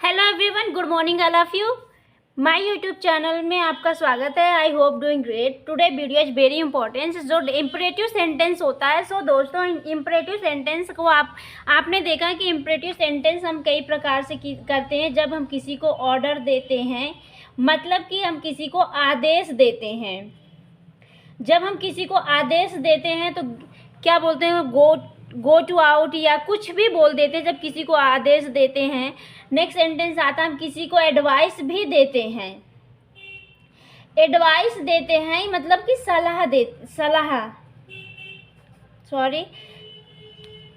Hello everyone, good morning all of you. My YouTube channel में आपका स्वागत है। I hope doing great. Today video is very important. जो imperative sentence होता है, सो दोस्तों इम्परेटिव सेंटेंस को आपने देखा कि इम्परेटिव सेंटेंस हम कई प्रकार से करते हैं। जब हम किसी को ऑर्डर देते हैं, मतलब कि हम किसी को आदेश देते हैं। जब हम किसी को आदेश देते हैं तो क्या बोलते हैं, गो टू आउट या कुछ भी बोल देते हैं जब किसी को आदेश देते हैं। नेक्स्ट सेंटेंस आता है, हम किसी को एडवाइस भी देते हैं। एडवाइस देते हैं मतलब कि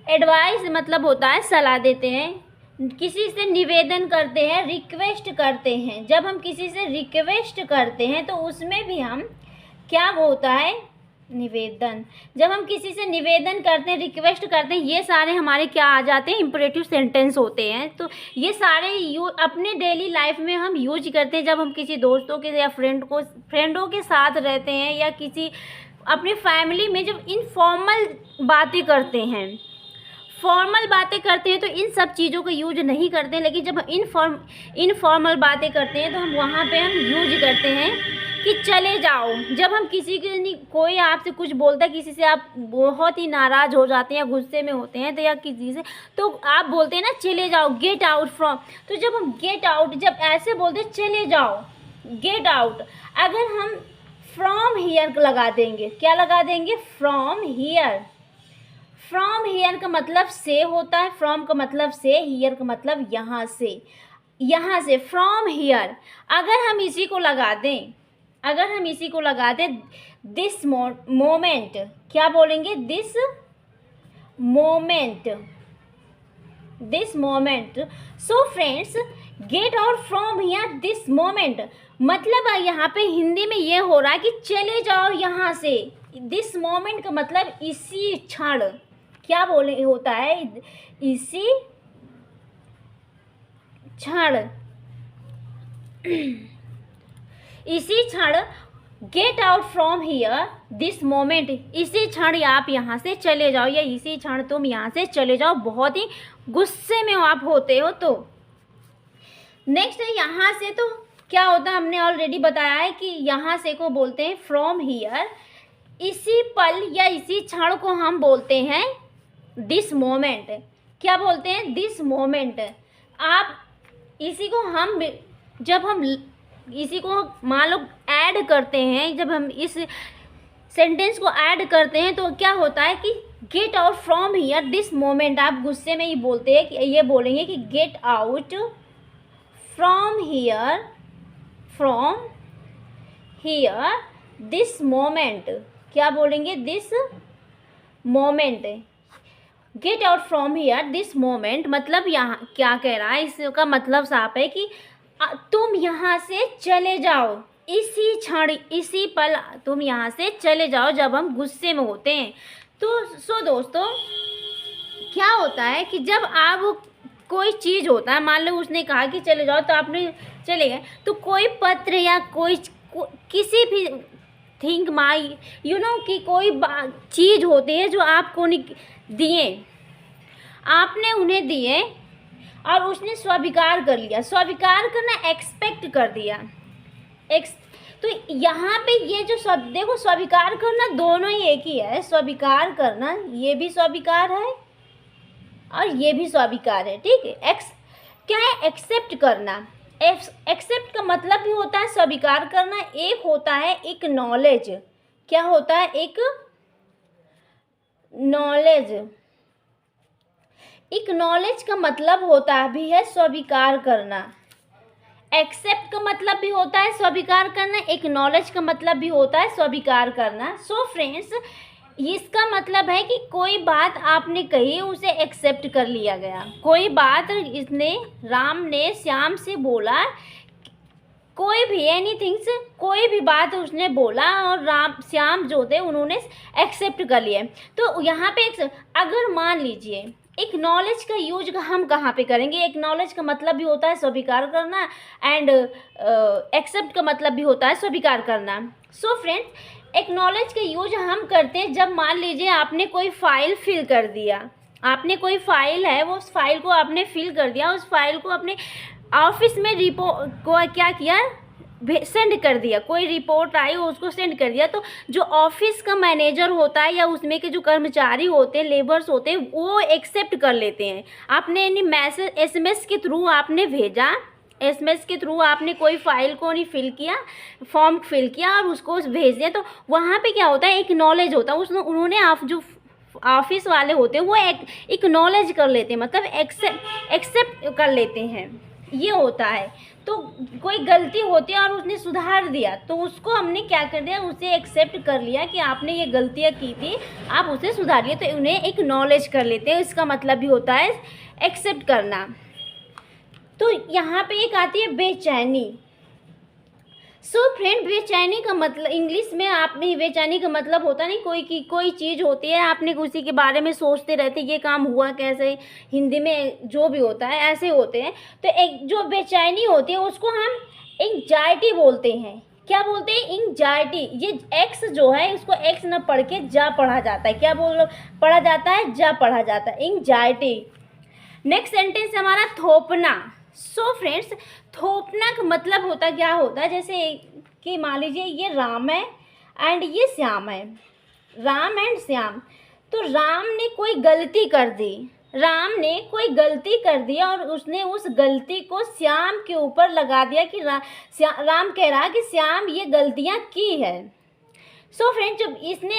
एडवाइस मतलब होता है सलाह देते हैं। किसी से निवेदन करते हैं, रिक्वेस्ट करते हैं। जब हम किसी से रिक्वेस्ट करते हैं तो उसमें भी हम क्या होता है, निवेदन। जब हम किसी से निवेदन करते हैं, रिक्वेस्ट करते हैं, ये सारे हमारे क्या आ जाते हैं, इम्परेटिव सेंटेंस होते हैं। तो ये सारे अपने डेली लाइफ में हम यूज करते हैं। जब हम किसी दोस्तों के या फ्रेंडों के साथ रहते हैं या किसी अपनी फैमिली में जब इनफॉर्मल बातें करते हैं, फॉर्मल बातें करते हैं तो इन सब चीज़ों का यूज नहीं करते हैं। लेकिन जब हम इनफॉर्मल बातें करते हैं तो हम वहाँ पे हम यूज करते हैं कि चले जाओ। जब हम कोई आपसे कुछ बोलता है, किसी से आप बहुत ही नाराज़ हो जाते हैं या गुस्से में होते हैं तो या किसी से, तो आप बोलते हैं ना चले जाओ, गेट आउट फ्रॉम। तो जब हम गेट आउट जब ऐसे बोलते हैं चले जाओ, गेट आउट, अगर हम फ्रॉम हियर लगा देंगे, क्या लगा देंगे, फ्रॉम हियर। फ्रॉम हियर का मतलब से होता है, फ्रॉम का मतलब से, हियर का मतलब यहाँ से फ्रॉम हियर। अगर हम इसी को लगा दें, दिस मोमेंट, क्या बोलेंगे, this moment. So friends, get out from here this moment, मतलब यहाँ पे हिंदी में ये हो रहा है कि चले जाओ यहाँ से। दिस मोमेंट का मतलब इसी क्षण, क्या बोले होता है, इसी क्षण। Get out from here this moment, इसी क्षण आप यहाँ से चले जाओ या इसी क्षण तुम यहाँ से चले जाओ। बहुत ही गुस्से में आप होते हो तो। नेक्स्ट है यहाँ से, तो क्या होता है, हमने ऑलरेडी बताया है कि यहाँ से को बोलते हैं फ्रॉम हियर। इसी पल या इसी क्षण को हम बोलते हैं दिस मोमेंट। क्या बोलते हैं, दिस मोमेंट। आप इसी को जब हम इसी को मान लो ऐड करते हैं, जब हम इस सेंटेंस को ऐड करते हैं तो क्या होता है कि get out from here this moment. आप गुस्से में ही बोलते हैं कि ये बोलेंगे कि get out from here this moment. क्या बोलेंगे, this moment. Get out from here this moment मतलब यहाँ क्या कह रहा है, इसका मतलब साफ है कि तुम यहाँ से चले जाओ, इसी क्षण इसी पल तुम यहाँ से चले जाओ जब हम गुस्से में होते हैं। तो दोस्तों क्या होता है कि जब आप कोई चीज़ होता है, मान लो उसने कहा कि चले जाओ तो आपने चले गए, तो कोई पत्र या किसी भी थिंक माई कि कोई चीज़ होती है जो आपको दिए, आपने उन्हें दिए और उसने स्वीकार कर लिया। स्वीकार करना, एक्सपेक्ट कर दिया। तो यहाँ पे ये जो देखो, स्वीकार करना दोनों ही एक ही है। स्वीकार करना, ये भी स्वीकार है और ये भी स्वीकार है, ठीक है। क्या है, एक्सेप्ट करना। एक्सेप्ट का मतलब भी होता है स्वीकार करना। एक होता है एक नॉलेज। क्या होता है, एक नॉलेज। एक नॉलेज का मतलब होता भी है स्वीकार करना। एक्सेप्ट का मतलब भी होता है स्वीकार करना, एक नॉलेज का मतलब भी होता है स्वीकार करना। सो फ्रेंड्स, इसका मतलब है कि कोई बात आपने कही, उसे एक्सेप्ट कर लिया गया। कोई बात राम ने श्याम से बोला, कोई भी एनीथिंग्स, कोई भी बात उसने बोला और श्याम जो थे उन्होंने एक्सेप्ट कर लिया। तो यहाँ पे अगर मान लीजिए, एक नॉलेज का यूज हम कहाँ पे करेंगे। एक नॉलेज का मतलब भी होता है स्वीकार करना एंड एक्सेप्ट का मतलब भी होता है स्वीकार करना। सो फ्रेंड्स, एक नॉलेज का यूज हम करते हैं जब मान लीजिए आपने कोई फाइल फिल कर दिया, आपने कोई फाइल है, वो उस फाइल को आपने फिल कर दिया, उस फाइल को अपने ऑफिस में को क्या किया, सेंड कर दिया, कोई रिपोर्ट आई उसको सेंड कर दिया, तो जो ऑफिस का मैनेजर होता है या उसमें के जो कर्मचारी होते हैं, लेबर्स होते हैं, वो एक्सेप्ट कर लेते हैं। आपने यानी मैसेज एसएमएस के थ्रू आपने भेजा, एसएमएस के थ्रू आपने कोई फाइल को नहीं फिल किया, फॉर्म फिल किया और उसको भेज दिया, तो वहाँ पे क्या होता है, एक नॉलेज होता है, उन्होंने आप जो ऑफिस वाले होते हैं वो एक्नॉलेज कर लेते हैं, मतलब एक्सेप्ट कर लेते हैं, ये होता है। तो कोई गलती होती है और उसने सुधार दिया, तो उसको हमने क्या कर दिया, उसे एक्सेप्ट कर लिया कि आपने ये गलतियाँ की थी, आप उसे सुधारिए, तो उन्हें एक्नॉलेज कर लेते हैं। इसका मतलब भी होता है एक्सेप्ट करना। तो यहाँ पे एक आती है बेचैनी। सो फ्रेंड, बेचैनी का मतलब इंग्लिश में आप में बेचैनी का मतलब होता नहीं, कोई चीज़ होती है, आपने उसी के बारे में सोचते रहते, ये काम हुआ कैसे, हिंदी में जो भी होता है ऐसे होते हैं। तो एक जो बेचैनी होती है उसको हम एंग्जाइटी बोलते हैं। क्या बोलते हैं, एंग्जाइटी। ये एक्स जो है उसको एक्स न पढ़ के जा पढ़ा जाता है, क्या पढ़ा जाता है, जा पढ़ा जाता है, एंग्जाइटी। नेक्स्ट सेंटेंस हमारा थोपना। सो फ्रेंड्स, थोपना का मतलब क्या होता है, जैसे कि मान लीजिए ये राम है एंड ये श्याम है, राम एंड श्याम। तो राम ने कोई गलती कर दी, और उसने उस गलती को श्याम के ऊपर लगा दिया कि राम कह रहा कि श्याम ये गलतियाँ की है। सो फ्रेंड, जब इसने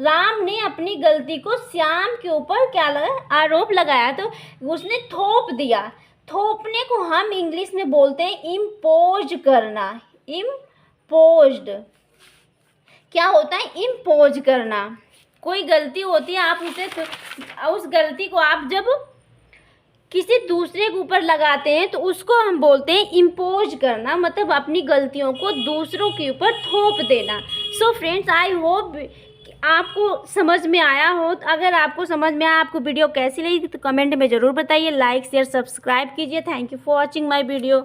राम ने अपनी गलती को श्याम के ऊपर क्या आरोप लगाया, तो उसने थोप दिया। थोपने को हम इंग्लिश में बोलते हैं इम्पोज करना। इम्पोज्ड क्या होता है, इम्पोज करना। कोई गलती होती है, आप उस गलती को आप जब किसी दूसरे के ऊपर लगाते हैं तो उसको हम बोलते हैं इम्पोज करना, मतलब अपनी गलतियों को दूसरों के ऊपर थोप देना। सो फ्रेंड्स, आई होप आपको समझ में आया हो। अगर आपको समझ में आया, आपको वीडियो कैसी लगी तो कमेंट में ज़रूर बताइए, लाइक शेयर सब्सक्राइब कीजिए। Thank you for watching my video.